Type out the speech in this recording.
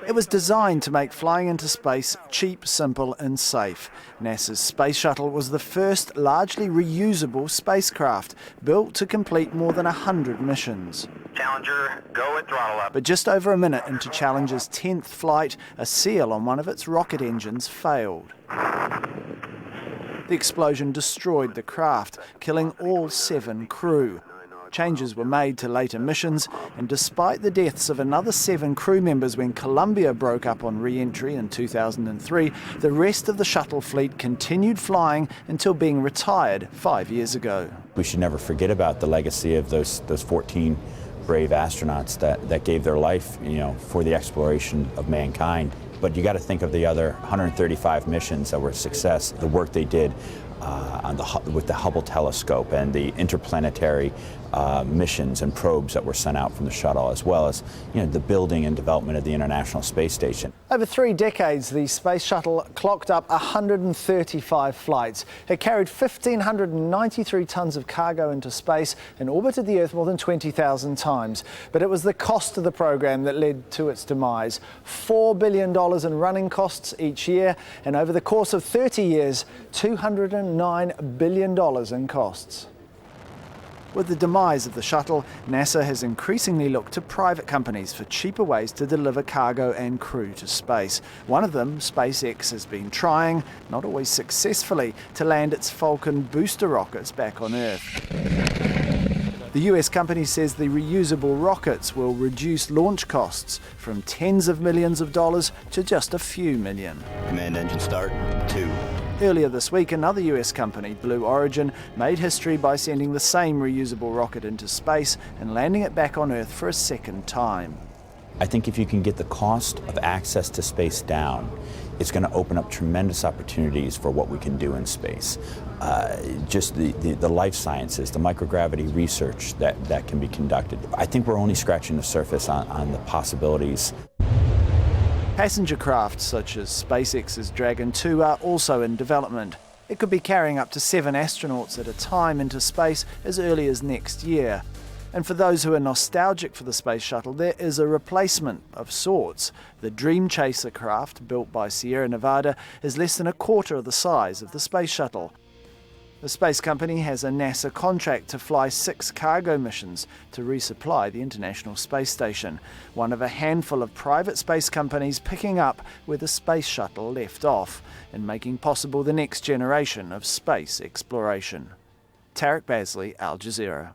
It was designed to make flying into space cheap, simple and safe. NASA's Space Shuttle was the first largely reusable spacecraft, built to complete more than 100 missions. Challenger, go at throttle up. But just over a minute into Challenger's 10th flight, a seal on one of its rocket engines failed. The explosion destroyed the craft, killing all 7 crew. Changes were made to later missions, and despite the deaths of another 7 crew members when Columbia broke up on re-entry in 2003, the rest of the shuttle fleet continued flying until being retired 5 years ago. We should never forget about the legacy of those 14 brave astronauts that gave their life, for the exploration of mankind. But you got to think of the other 135 missions that were a success, the work they did with the Hubble telescope and the interplanetary missions and probes that were sent out from the shuttle, as well as the building and development of the International Space Station. Over 3 decades, the Space Shuttle clocked up 135 flights. It carried 1,593 tons of cargo into space and orbited the Earth more than 20,000 times. But it was the cost of the program that led to its demise. $4 billion in running costs each year, and over the course of 30 years, $209 billion in costs. With the demise of the shuttle, NASA has increasingly looked to private companies for cheaper ways to deliver cargo and crew to space. One of them, SpaceX, has been trying, not always successfully, to land its Falcon booster rockets back on Earth. The US company says the reusable rockets will reduce launch costs from tens of millions of dollars to just a few million. Command engine start, 2. Earlier this week, another US company, Blue Origin, made history by sending the same reusable rocket into space and landing it back on Earth for a second time. I think if you can get the cost of access to space down, it's going to open up tremendous opportunities for what we can do in space. Just the life sciences, the microgravity research that can be conducted. I think we're only scratching the surface on the possibilities. Passenger craft such as SpaceX's Dragon 2 are also in development. It could be carrying up to 7 astronauts at a time into space as early as next year. And for those who are nostalgic for the Space Shuttle, there is a replacement of sorts. The Dream Chaser craft, built by Sierra Nevada, is less than a quarter of the size of the Space Shuttle. The space company has a NASA contract to fly 6 cargo missions to resupply the International Space Station, one of a handful of private space companies picking up where the Space Shuttle left off and making possible the next generation of space exploration. Tarek Basley, Al Jazeera.